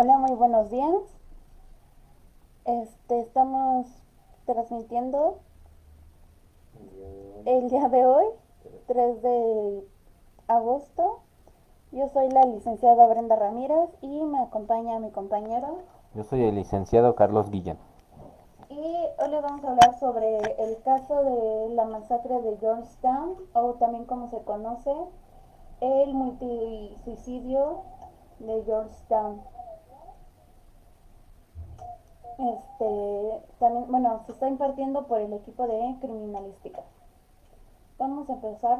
Hola, muy buenos días. Estamos transmitiendo el día de hoy, 3 de agosto. Yo soy la licenciada Brenda Ramírez y me acompaña mi compañero. Yo soy el licenciado Carlos Guillén. Y hoy le vamos a hablar sobre el caso de la masacre de Georgetown, o también como se conoce, el multisuicidio de Georgetown. También, bueno, se está impartiendo por el equipo de criminalística. Vamos a empezar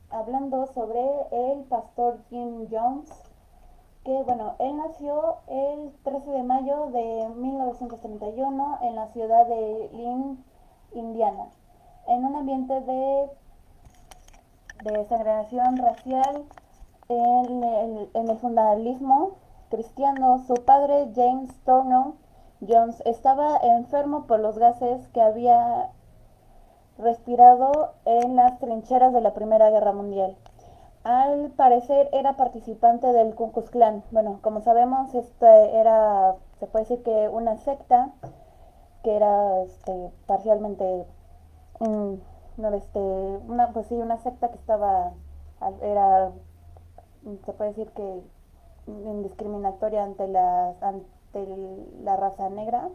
hablando sobre el pastor Jim Jones, que bueno, él nació el 13 de mayo de 1931 en la ciudad de Lynn, Indiana, en un ambiente de segregación racial en el fundamentalismo cristiano. Su padre, James Turner Jones, estaba enfermo por los gases que había respirado en las trincheras de la Primera Guerra Mundial. Al parecer era participante del Ku Klux Klan. Bueno, como sabemos, se puede decir que una secta que era parcialmente, mm, no, pues sí, una secta que era, se puede decir que indiscriminatoria ante la raza negra,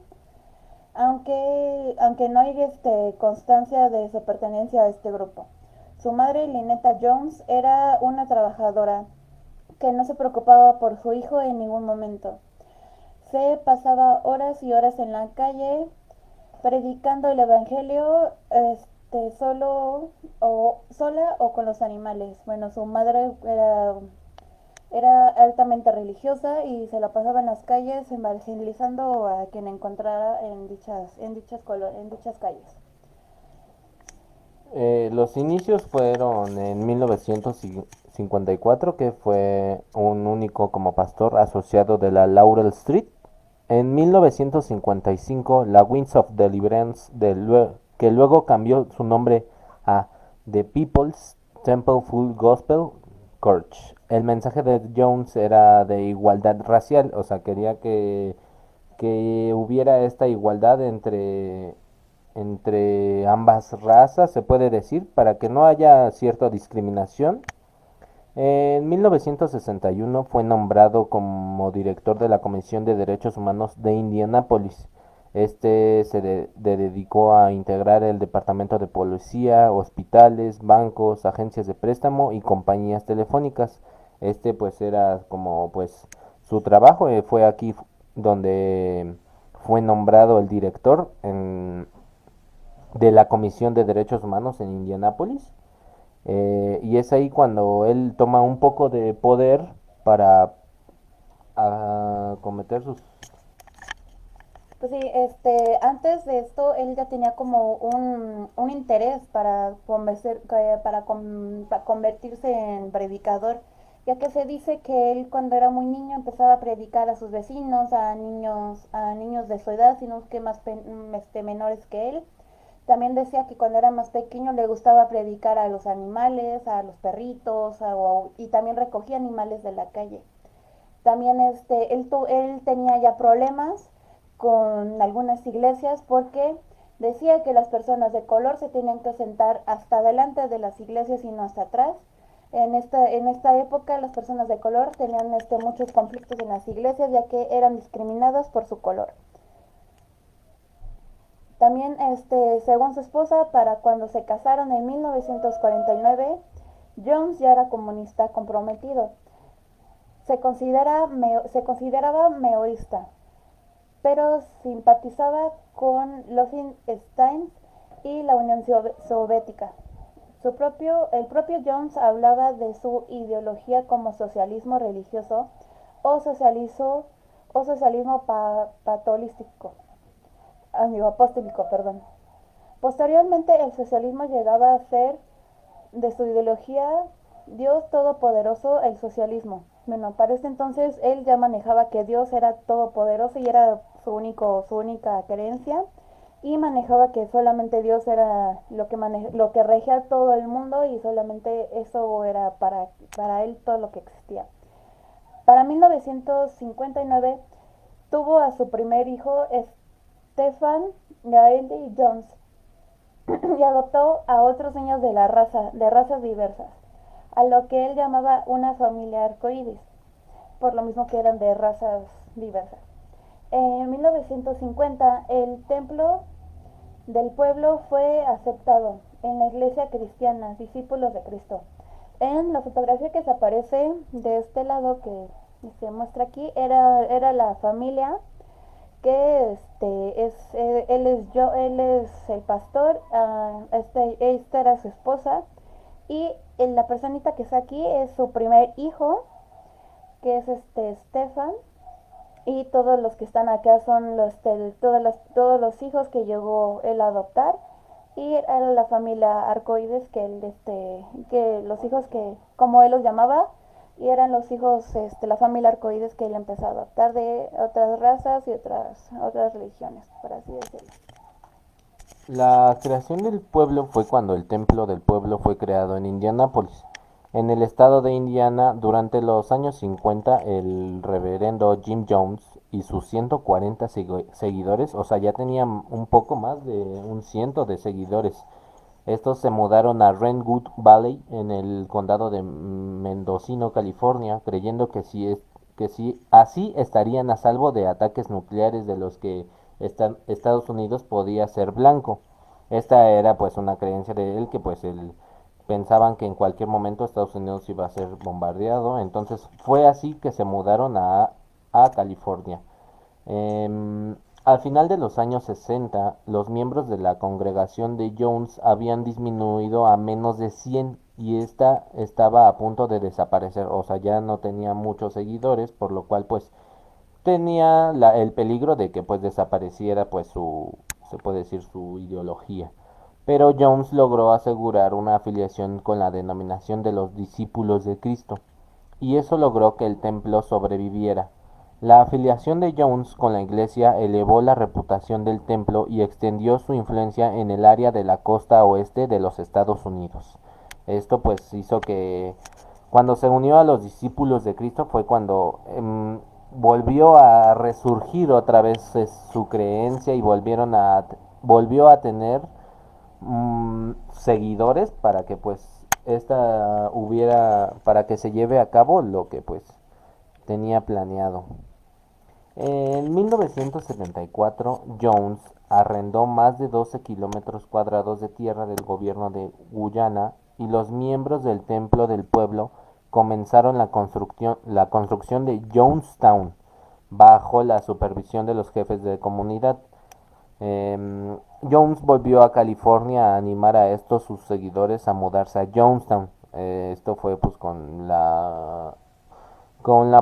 aunque no hay constancia de su pertenencia a este grupo. Su madre, Lynetta Jones, era una trabajadora que no se preocupaba por su hijo en ningún momento. Se pasaba horas y horas en la calle predicando el evangelio, sola o con los animales. Bueno, su madre era altamente religiosa y se la pasaba en las calles evangelizando a quien encontrara en dichas calles. Los inicios fueron en 1954, que fue un único como pastor asociado de la Laurel Street. En 1955, la Winds of Deliverance, que luego cambió su nombre a The People's Temple Full Gospel Church. El mensaje de Jones era de igualdad racial, o sea, quería que hubiera esta igualdad entre ambas razas, se puede decir, para que no haya cierta discriminación. En 1961 fue nombrado como director de la Comisión de Derechos Humanos de Indianápolis. Dedicó a integrar el departamento de policía, hospitales, bancos, agencias de préstamo y compañías telefónicas. Pues era como pues su trabajo. Fue aquí donde fue nombrado el director de la Comisión de Derechos Humanos en Indianápolis. Y es ahí cuando él toma un poco de poder para cometer sus... Pues sí, antes de esto él ya tenía como un interés para convertirse en predicador, ya que se dice que él cuando era muy niño empezaba a predicar a sus vecinos, a niños de su edad, sino que menores que él. También decía que cuando era más pequeño le gustaba predicar a los animales, a los perritos, y también recogía animales de la calle. También él tenía ya problemas con algunas iglesias porque decía que las personas de color se tenían que sentar hasta adelante de las iglesias y no hasta atrás. En esta época las personas de color tenían muchos conflictos en las iglesias, ya que eran discriminadas por su color. También, según su esposa, para cuando se casaron en 1949, Jones ya era comunista comprometido. Se consideraba maoísta, pero simpatizaba con Losing Stein y la Unión Soviética. El propio Jones hablaba de su ideología como socialismo religioso o socialismo patolístico, apostólico, perdón. Posteriormente, el socialismo llegaba a ser de su ideología Dios Todopoderoso, el socialismo. Bueno, para este entonces él ya manejaba que Dios era todopoderoso y era su única creencia, y manejaba que solamente Dios era lo que regía todo el mundo, y solamente eso era para él todo lo que existía. Para 1959 tuvo a su primer hijo, Stephen Gaelic Jones, y adoptó a otros niños de razas diversas, a lo que él llamaba una familia arcoíris, por lo mismo que eran de razas diversas. En 1950, el templo del pueblo fue aceptado en la iglesia cristiana, discípulos de Cristo. En la fotografía que se aparece de este lado que se muestra aquí, era la familia que él es el pastor, esta era su esposa, y la personita que está aquí es su primer hijo, que es Stefan, y todos los que están acá son todos los hijos que llegó él a adoptar, y era la familia Arcoides, que los hijos que, como él los llamaba, y eran los hijos, la familia Arcoides, que él empezó a adoptar de otras razas y otras religiones, por así decirlo. La creación del pueblo fue cuando el templo del pueblo fue creado en Indianápolis. En el estado de Indiana, durante los años 50, el reverendo Jim Jones y sus 140 seguidores, o sea, ya tenían un poco más de un ciento de seguidores. Estos se mudaron a Redwood Valley en el condado de Mendocino, California, creyendo que si así estarían a salvo de ataques nucleares de los que Estados Unidos podía ser blanco. Esta era pues una creencia de él que pues él pensaban que en cualquier momento Estados Unidos iba a ser bombardeado, entonces fue así que se mudaron a California. Al final de los años 60, los miembros de la congregación de Jones habían disminuido a menos de 100 y esta estaba a punto de desaparecer, o sea, ya no tenía muchos seguidores, por lo cual pues tenía el peligro de que pues desapareciera pues se puede decir su ideología. Pero Jones logró asegurar una afiliación con la denominación de los discípulos de Cristo, y eso logró que el templo sobreviviera. La afiliación de Jones con la iglesia elevó la reputación del templo y extendió su influencia en el área de la costa oeste de los Estados Unidos. Esto pues hizo que cuando se unió a los discípulos de Cristo fue cuando volvió a resurgir otra vez su creencia y volvió a tener seguidores para que pues para que se lleve a cabo lo que pues tenía planeado. En 1974, Jones arrendó más de 12 kilómetros cuadrados de tierra del gobierno de Guyana y los miembros del templo del pueblo comenzaron la construcción de Jonestown bajo la supervisión de los jefes de comunidad. Jones volvió a California a animar a estos sus seguidores a mudarse a Jonestown. Esto fue pues con la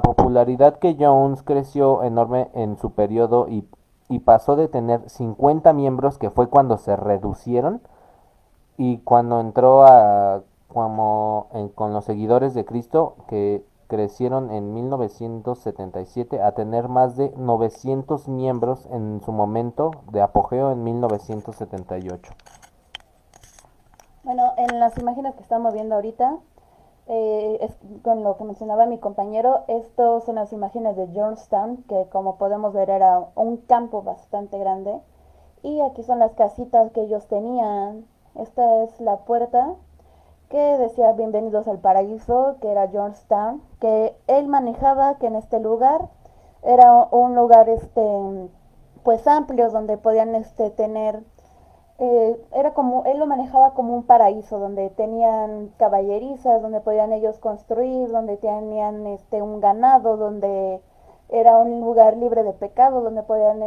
popularidad que Jones creció enorme en su periodo y pasó de tener 50 miembros, que fue cuando se reducieron, y cuando entró con los seguidores de Cristo, que crecieron en 1977 a tener más de 900 miembros en su momento de apogeo en 1978. Bueno, en las imágenes que estamos viendo ahorita, es con lo que mencionaba mi compañero, estos son las imágenes de Jonestown, que como podemos ver era un campo bastante grande. Y aquí son las casitas que ellos tenían. Esta es la puerta que decía bienvenidos al paraíso, que era Jonestown, que él manejaba que en este lugar era un lugar pues amplio donde podían tener era como, él lo manejaba como un paraíso, donde tenían caballerizas, donde podían ellos construir, donde tenían un ganado, donde era un lugar libre de pecado, donde podían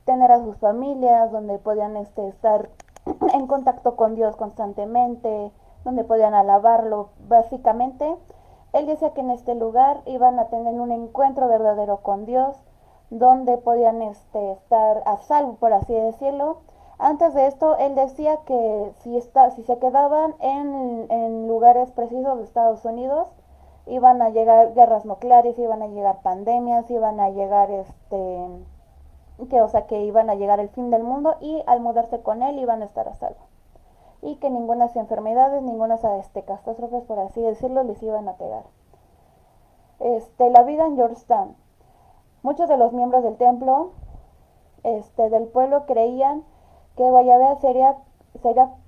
tener a sus familias, donde podían estar en contacto con Dios constantemente, donde podían alabarlo. Básicamente, él decía que en este lugar iban a tener un encuentro verdadero con Dios, donde podían estar a salvo, por así decirlo. Antes de esto, él decía que si se quedaban en lugares precisos de Estados Unidos, iban a llegar guerras nucleares, iban a llegar pandemias, iban a llegar que iban a llegar el fin del mundo, y al mudarse con él iban a estar a salvo. Y que ninguna enfermedades, ninguna catástrofes, por así decirlo, les iban a pegar. La vida en Georgetown. Muchos de los miembros del templo del pueblo creían que Guayabea sería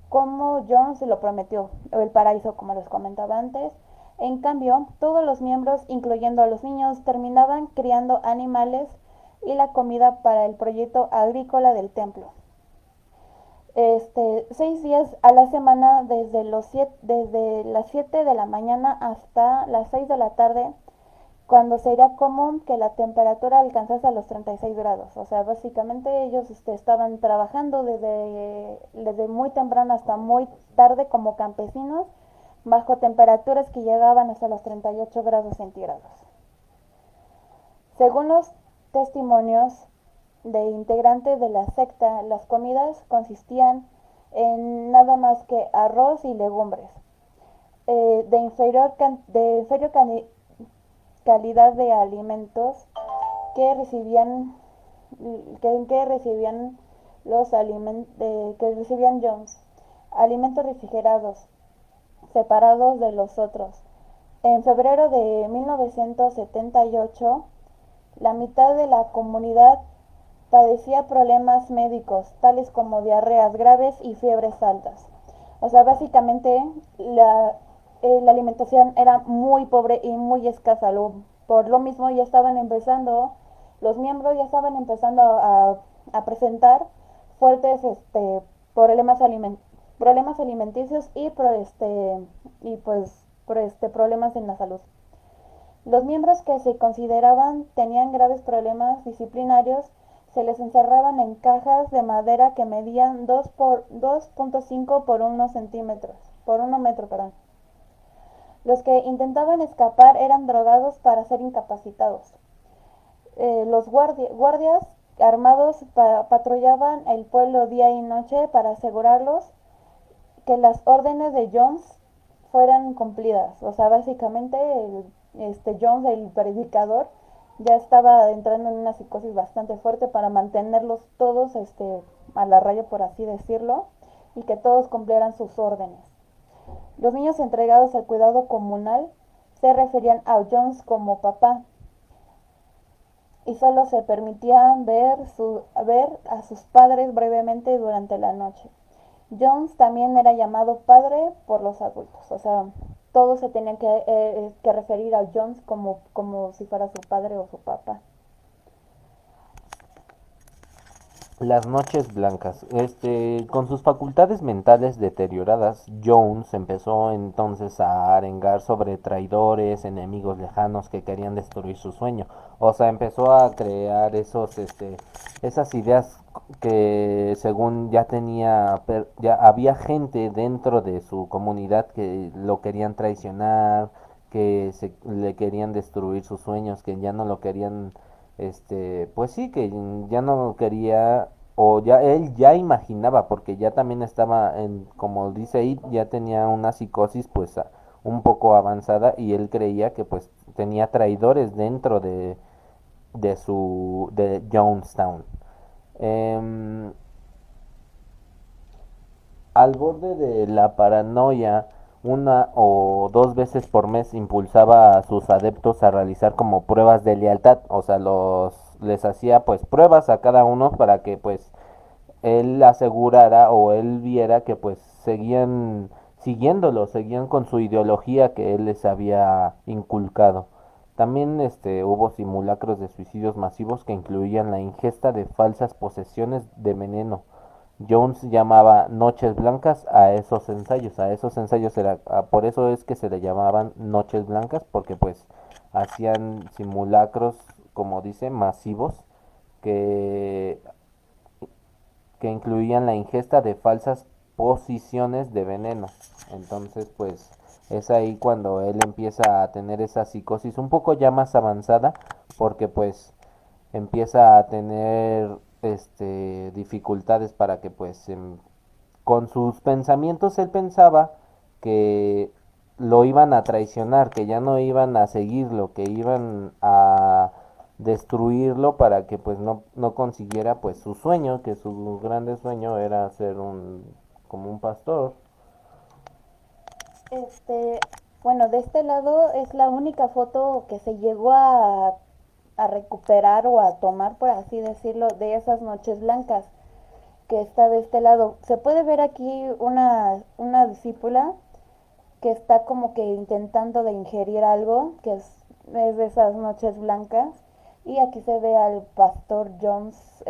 como John se lo prometió, o el paraíso como les comentaba antes. En cambio, todos los miembros, incluyendo a los niños, terminaban criando animales y la comida para el proyecto agrícola del templo. 6 días a la semana, desde las 7 de la mañana hasta las 6 de la tarde, cuando sería común que la temperatura alcanzase a los 36 grados. O sea, básicamente ellos estaban trabajando desde muy temprano hasta muy tarde como campesinos, bajo temperaturas que llegaban hasta los 38 grados centígrados. Según los testimonios de integrantes de la secta, las comidas consistían en nada más que arroz y legumbres, de inferior calidad de alimentos que recibían que recibían que recibían Jones, alimentos refrigerados separados de los otros. En febrero de 1978, la mitad de la comunidad padecía problemas médicos, tales como diarreas graves y fiebres altas. O sea, básicamente la alimentación era muy pobre y muy escasa. Por lo mismo ya estaban empezando, los miembros ya estaban empezando a presentar fuertes problemas, problemas alimenticios y pues problemas en la salud. Los miembros que se consideraban tenían graves problemas disciplinarios se les encerraban en cajas de madera que medían 2.5 por 1 centímetros, por 1 metro, perdón. Los que intentaban escapar eran drogados para ser incapacitados. Los guardias armados patrullaban el pueblo día y noche para asegurarlos que las órdenes de Jones fueran cumplidas. O sea, básicamente Jones, el predicador, ya estaba entrando en una psicosis bastante fuerte para mantenerlos todos a la raya, por así decirlo, y que todos cumplieran sus órdenes. Los niños entregados al cuidado comunal se referían a Jones como papá y solo se permitían ver a sus padres brevemente durante la noche. Jones también era llamado padre por los adultos, o sea, todos se tenían que referir a Jones como si fuera su padre o su papá. Las noches blancas. Con sus facultades mentales deterioradas, Jones empezó entonces a arengar sobre traidores, enemigos lejanos que querían destruir su sueño. O sea, empezó a crear esas ideas que según ya había gente dentro de su comunidad que lo querían traicionar, le querían destruir sus sueños, que ya no lo querían pues sí, que ya no quería, o ya él ya imaginaba, porque ya también estaba como dice ahí, ya tenía una psicosis pues un poco avanzada y él creía que pues tenía traidores dentro de Jonestown. Em, Al borde de la paranoia, una o dos veces por mes impulsaba a sus adeptos a realizar como pruebas de lealtad, o sea, les hacía pues pruebas a cada uno para que pues él asegurara o él viera que pues seguían con su ideología que él les había inculcado. También hubo simulacros de suicidios masivos que incluían la ingesta de falsas posesiones de veneno. Jones llamaba noches blancas a esos ensayos por eso es que se le llamaban noches blancas, porque pues hacían simulacros, como dice, masivos, que, que incluían la ingesta de falsas posiciones de veneno. Entonces pues es ahí cuando él empieza a tener esa psicosis un poco ya más avanzada, porque pues empieza a tener dificultades para que pues con sus pensamientos él pensaba que lo iban a traicionar, que ya no iban a seguirlo, que iban a destruirlo para que pues no consiguiera pues su sueño, que su grande sueño era ser como un pastor. Este, bueno, de este lado es la única foto que se llegó a a recuperar o a tomar, por así decirlo, de esas noches blancas que está de este lado. Se puede ver aquí una discípula que está como que intentando de ingerir algo, que es de esas noches blancas. Y aquí se ve al pastor Jones,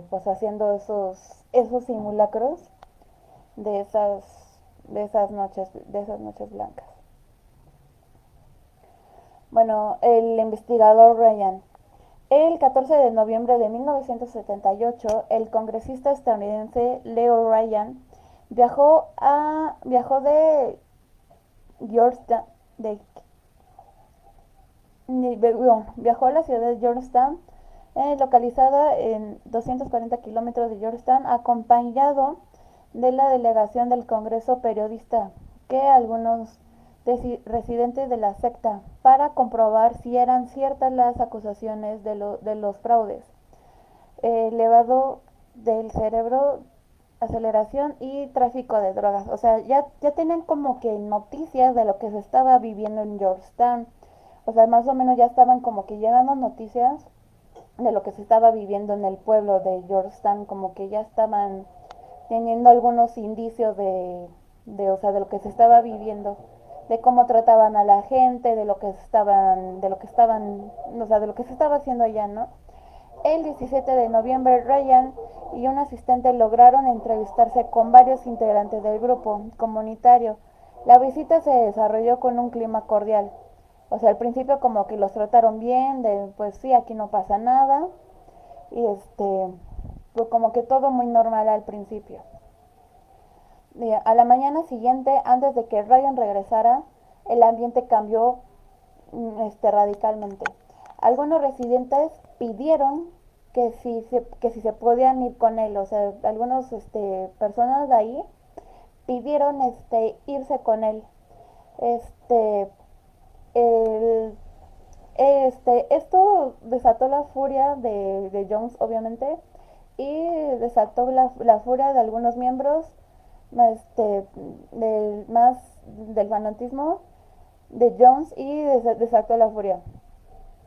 pues haciendo esos simulacros de esas noches blancas. Bueno, el investigador Ryan. El 14 de noviembre de 1978, el congresista estadounidense Leo Ryan viajó de Georgetown, de, viajó a la ciudad de Georgetown, localizada en 240 kilómetros de Georgetown, acompañado de la delegación del Congreso periodista que algunos residentes de la secta, para comprobar si eran ciertas las acusaciones de los fraudes, elevado del cerebro, aceleración y tráfico de drogas. O sea, ya tienen como que noticias de lo que se estaba viviendo en Georgetown. O sea, más o menos ya estaban como que llegando noticias de lo que se estaba viviendo en el pueblo de Georgetown, como que ya estaban teniendo algunos indicios o sea, de lo que se estaba viviendo, de cómo trataban a la gente, de lo que estaban, o sea, de lo que se estaba haciendo allá, ¿no? El 17 de noviembre, Ryan y un asistente lograron entrevistarse con varios integrantes del grupo comunitario. La visita se desarrolló con un clima cordial. O sea, al principio como que los trataron bien, pues sí, aquí no pasa nada. Y pues como que todo muy normal al principio. A la mañana siguiente, antes de que Ryan regresara, el ambiente cambió radicalmente. Algunos residentes pidieron que si se podían ir con él. O sea, algunas personas de ahí pidieron irse con él. Este, el, Esto desató la furia de Jones, obviamente, y desató la furia de algunos miembros más del fanatismo de Jones, y desató la furia.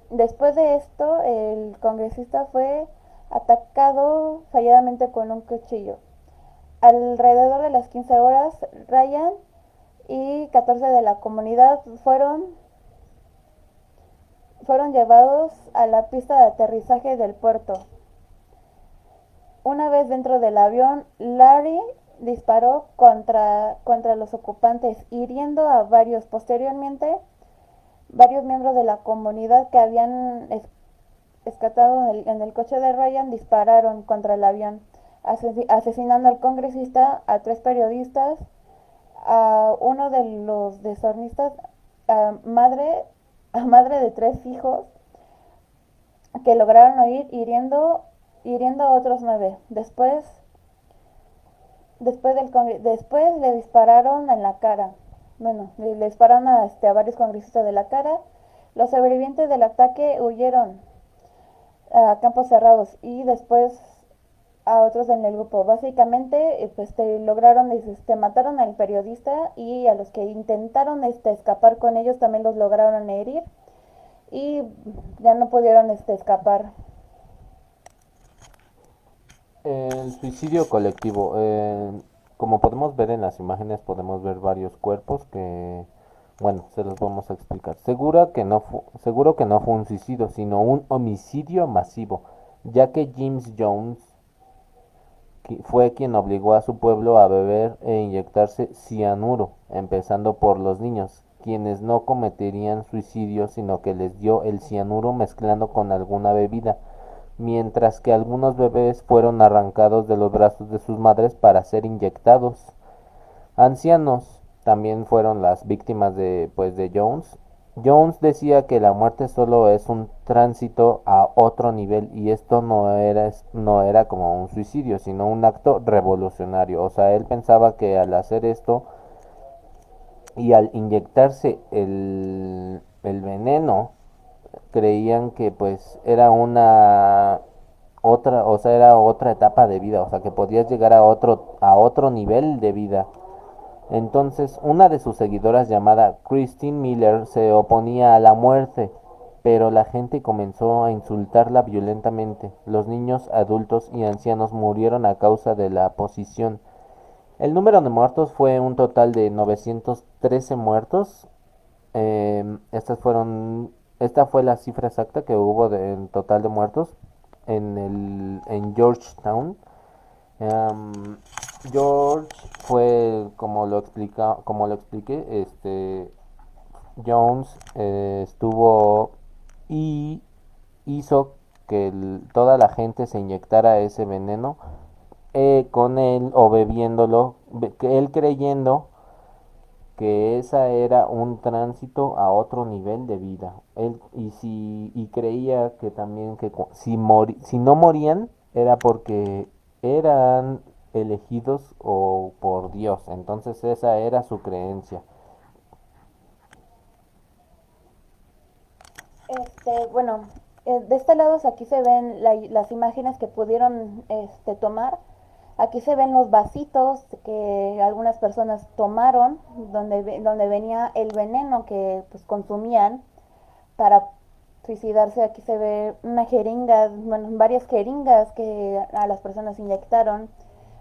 Después de esto, el congresista fue atacado falladamente con un cuchillo. Alrededor de las 15 horas, Ryan y 14 de la comunidad fueron llevados a la pista de aterrizaje del puerto. Una vez dentro del avión, Larry disparó contra los ocupantes, hiriendo a varios. Posteriormente, varios miembros de la comunidad que habían escapado en el coche de Ryan dispararon contra el avión, asesinando al congresista, a 3 periodistas, a uno de los desornistas, a madre de 3 hijos, que lograron huir, hiriendo a otros 9. Después le dispararon en la cara. Bueno, le dispararon a varios congresistas de la cara. Los sobrevivientes del ataque huyeron a campos cerrados, y después a otros en el grupo. Básicamente, lograron, mataron al periodista, y a los que intentaron escapar con ellos también los lograron herir, y ya no pudieron escapar. El suicidio colectivo. Como podemos ver en las imágenes, podemos ver varios cuerpos que, bueno, se los vamos a explicar. Seguro que no fue un suicidio, sino un homicidio masivo, ya que James Jones fue quien obligó a su pueblo a beber e inyectarse cianuro, empezando por los niños, quienes no cometerían suicidio, sino que les dio el cianuro mezclando con alguna bebida, mientras que algunos bebés fueron arrancados de los brazos de sus madres para ser inyectados. Ancianos también fueron las víctimas de Jones. Jones decía que la muerte solo es un tránsito a otro nivel, y esto no era como un suicidio, sino un acto revolucionario. O sea, él pensaba que al hacer esto y al inyectarse el veneno, creían que pues era era otra etapa de vida, o sea, que podías llegar a otro nivel de vida. Entonces, una de sus seguidoras, llamada Christine Miller, se oponía a la muerte, pero la gente comenzó a insultarla violentamente. Los niños, adultos y ancianos murieron a causa de la posición. El número de muertos fue un total de 913 muertos. Esta fue la cifra exacta que hubo en total de muertos en Georgetown. Em, George fue como lo expliqué, Jones estuvo y hizo que toda la gente se inyectara ese veneno con él o bebiéndolo, que él creyendo que esa era un tránsito a otro nivel de vida. Él y creía que también que si no morían era porque eran elegidos o por Dios. Entonces esa era su creencia. Bueno, de este lado aquí se ven las imágenes que pudieron tomar. Aquí se ven los vasitos que algunas personas tomaron, donde venía el veneno que pues consumían para suicidarse. Aquí se ve una jeringa, bueno, varias jeringas que a las personas inyectaron.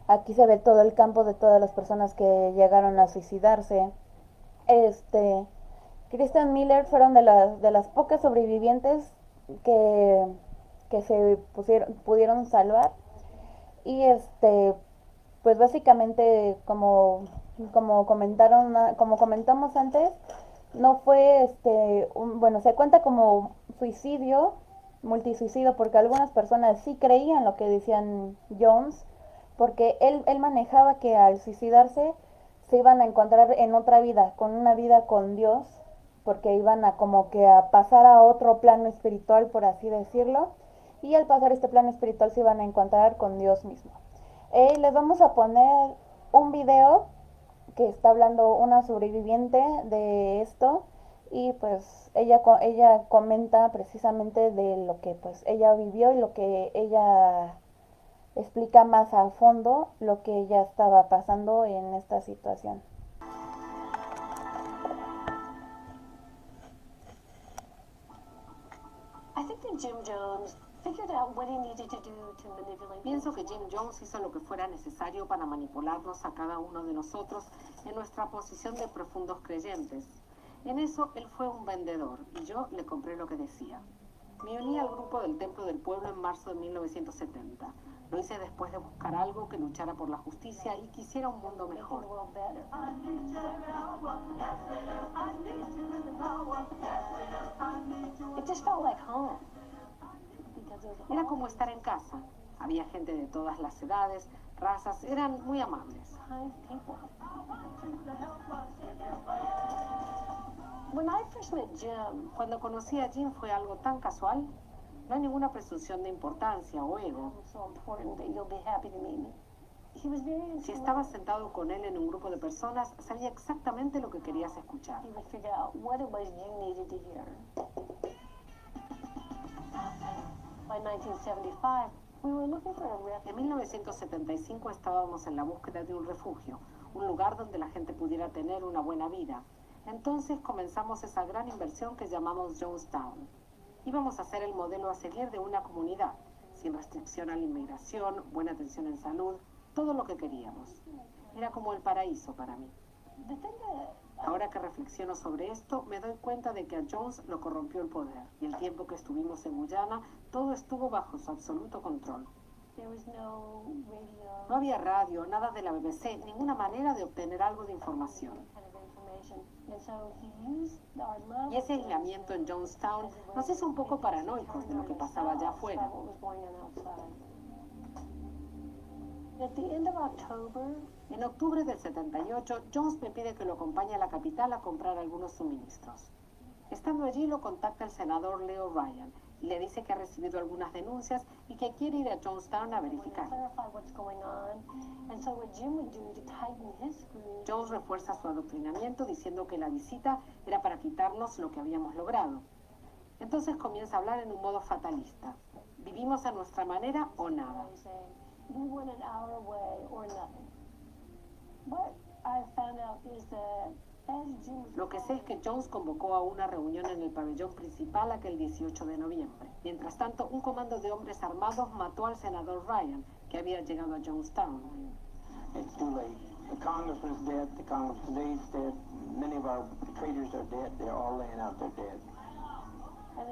Aquí se ve todo el campo de todas las personas que llegaron a suicidarse. Este, Christian Miller fueron de las pocas sobrevivientes que, que se pudieron salvar. Y pues básicamente como comentamos antes, no fue bueno, se cuenta como suicidio, multisuicidio, porque algunas personas sí creían lo que decían Jones, porque él manejaba que al suicidarse se iban a encontrar en otra vida, con una vida con Dios, porque iban a como que a pasar a otro plano espiritual, por así decirlo, y al pasar este plano espiritual se iban a encontrar con Dios mismo. Les vamos a poner un video que está hablando una sobreviviente de esto, y pues ella comenta precisamente de lo que pues ella vivió y lo que ella explica más a fondo lo que ella estaba pasando en esta situación. Pienso que Jim Jones hizo lo que fuera necesario para manipularnos a cada uno de nosotros en nuestra posición de profundos creyentes. En eso él fue un vendedor y yo le compré lo que decía. Me uní al grupo del Templo del Pueblo en marzo de 1970. Lo hice después de buscar algo que luchara por la justicia y quisiera un mundo mejor. Era como estar en casa. Había gente de todas las edades, razas, eran muy amables. Cuando conocí a Jim fue algo tan casual. No hay ninguna presunción de importancia o ego. Si estabas sentado con él en un grupo de personas, sabía exactamente lo que querías escuchar. En 1975 estábamos en la búsqueda de un refugio, un lugar donde la gente pudiera tener una buena vida. Entonces comenzamos esa gran inversión que llamamos Jonestown. Íbamos a ser el modelo a seguir de una comunidad, sin restricción a la inmigración, buena atención en salud, todo lo que queríamos. Era como el paraíso para mí. Ahora que reflexiono sobre esto, me doy cuenta de que a Jones lo corrompió el poder, y el tiempo que estuvimos en Guyana, todo estuvo bajo su absoluto control. No había radio, nada de la BBC, ninguna manera de obtener algo de información. Y ese aislamiento en Jonestown nos hizo un poco paranoicos de lo que pasaba allá afuera. En octubre del 78, Jones me pide que lo acompañe a la capital a comprar algunos suministros. Estando allí, lo contacta el senador Leo Ryan y le dice que ha recibido algunas denuncias y que quiere ir a Jonestown a verificar. Jones refuerza su adoctrinamiento diciendo que la visita era para quitarnos lo que habíamos logrado. Entonces comienza a hablar en un modo fatalista. Vivimos a nuestra manera o nada. Lo que sé es que Jones convocó a una reunión en el pabellón principal aquel 18 de noviembre. Mientras tanto, un comando de hombres armados mató al senador Ryan, que había llegado a Jonestown. It's too late. The congressman's dead, the congressman's dead, many of our traitors are dead, they're all laying out, they're dead.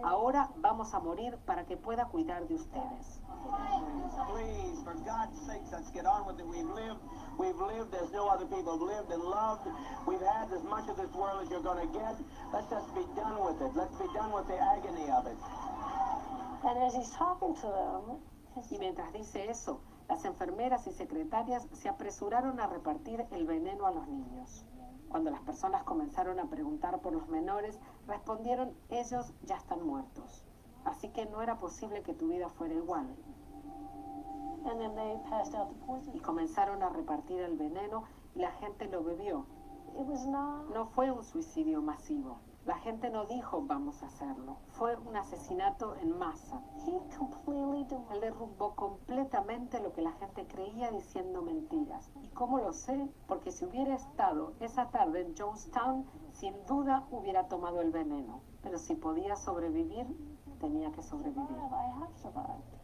Ahora vamos a morir para que pueda cuidar de ustedes. Please, for God's sakes, let's get on with it. We've lived as no other people have lived and loved. We've had as much of this world as you're going to get. Let's just be done with it. Let's be done with the agony of it. And as he's talking to them, Y mientras dice eso, las enfermeras y secretarias se apresuraron a repartir el veneno a los niños. Cuando las personas comenzaron a preguntar por los menores, respondieron: ellos ya están muertos. Así que no era posible que tu vida fuera igual. and then they passed out the poison. Y comenzaron a repartir el veneno y la gente lo bebió. It was not. No fue un suicidio masivo. La gente no dijo vamos a hacerlo. Fue un asesinato en masa. He completely Él derrumbó completamente lo que la gente creía diciendo mentiras. ¿Y cómo lo sé? Porque si hubiera estado esa tarde en Jonestown, sin duda hubiera tomado el veneno. Pero si podía sobrevivir, tenía que sobrevivir. I have survived.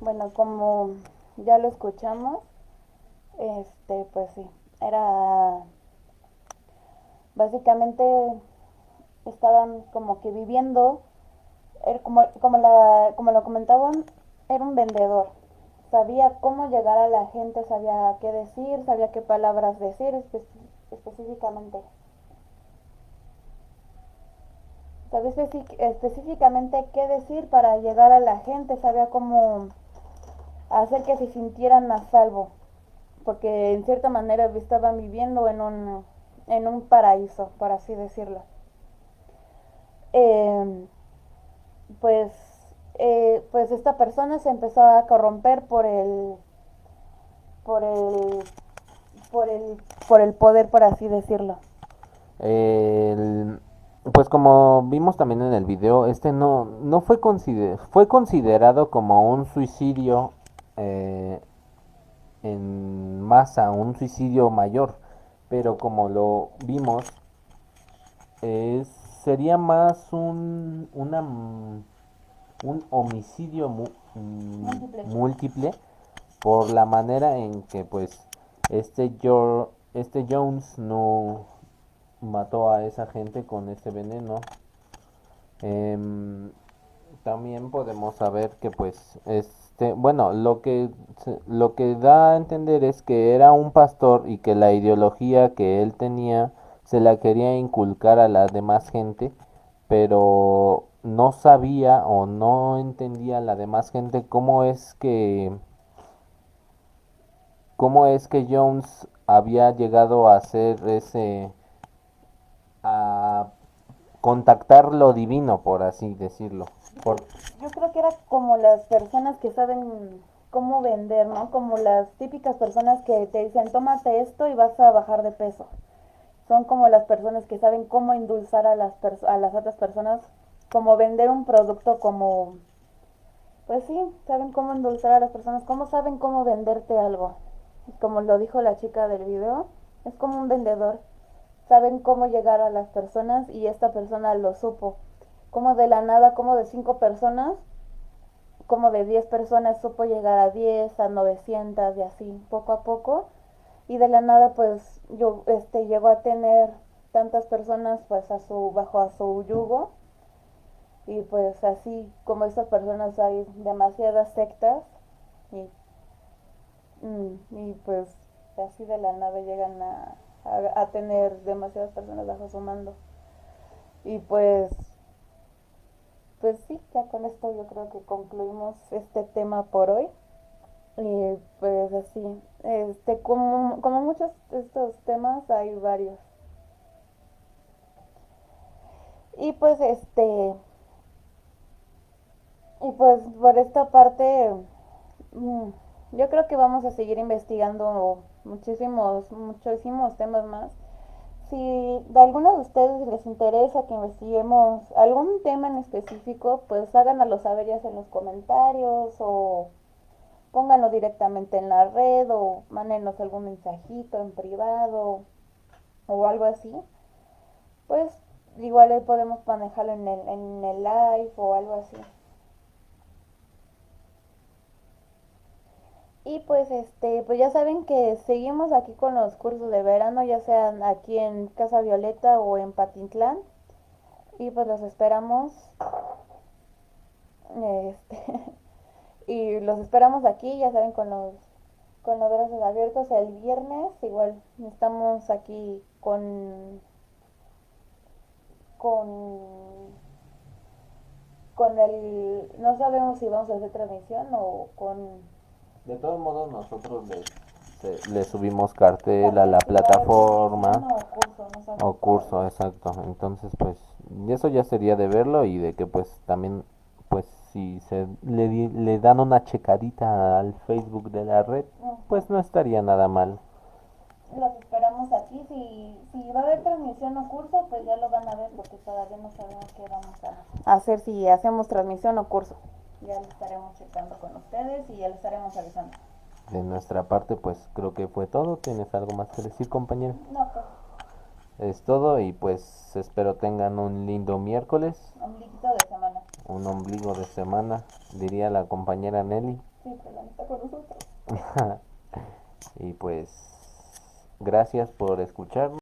Bueno, como ya lo escuchamos, pues sí, era básicamente estaban como que viviendo, como lo comentaban, era un vendedor. Sabía cómo llegar a la gente, sabía qué decir, sabía qué palabras decir específicamente. Sabía específicamente qué decir para llegar a la gente, sabía cómo hacer que se sintieran a salvo, porque en cierta manera estaban viviendo en un paraíso, por así decirlo. Pues esta persona se empezó a corromper por el poder, por así decirlo. Pues como vimos también en el video, no fue fue considerado como un suicidio en masa, un suicidio mayor, pero como lo vimos, sería más un homicidio múltiple por la manera en que pues este Jones no mató a esa gente con este veneno. También podemos saber que pues bueno, lo que da a entender es que era un pastor y que la ideología que él tenía se la quería inculcar a la demás gente, pero no sabía o no entendía la demás gente cómo es que Jones había llegado a hacer a contactar lo divino, por así decirlo. Yo creo que era como las personas que saben cómo vender, ¿no? Como las típicas personas que te dicen, tómate esto y vas a bajar de peso. Son como las personas que saben cómo endulzar a las otras personas, como vender un producto, como, pues sí, saben cómo endulzar a las personas, como saben cómo venderte algo. Como lo dijo la chica del video, es como un vendedor. Saben cómo llegar a las personas y esta persona lo supo. Como de la nada, como de 5 personas, como de 10 personas supo llegar a 10, a 900 y así, poco a poco. Y de la nada pues llegó a tener tantas personas pues bajo su yugo. Y pues así como estas personas hay demasiadas sectas y pues así de la nada llegan a tener demasiadas personas bajo su mando. Y pues sí, ya con esto yo creo que concluimos este tema por hoy. Y pues así, como muchos de estos temas hay varios. Y pues por esta parte yo creo que vamos a seguir investigando muchísimos temas más si de alguno de ustedes les interesa que investiguemos algún tema en específico, pues háganoslo saber ya sea en los comentarios o pónganlo directamente en la red o mándenos algún mensajito en privado o algo así. Pues igual podemos manejarlo en el live o algo así. Y pues pues ya saben que seguimos aquí con los cursos de verano, ya sean aquí en Casa Violeta o en Patitlán. Y pues los esperamos. Este, y los esperamos aquí, ya saben, con los brazos abiertos el viernes. Igual estamos aquí con con el, no sabemos si vamos a hacer transmisión o con De todos modos, nosotros le subimos cartel a la si va a haber plataforma transmisión o curso, no sabemos o curso, todavía. exacto. Entonces, pues, y eso ya sería de verlo y de que, pues, también, pues, si le dan una checadita al Facebook de la red, pues no estaría nada mal. Los esperamos aquí. Si va a haber transmisión o curso, pues ya lo van a ver porque todavía no sabemos qué vamos a hacer, si hacemos transmisión o curso. Ya lo estaremos checando con ustedes y ya lo estaremos avisando. De nuestra parte, pues, creo que fue todo. ¿Tienes algo más que decir, compañero? No, pues, Es todo y, pues, espero tengan un lindo miércoles, ombliguito de semana. un ombligo de semana, diría la compañera Nelly. Sí, pero no está con nosotros. Y pues, gracias por escucharme.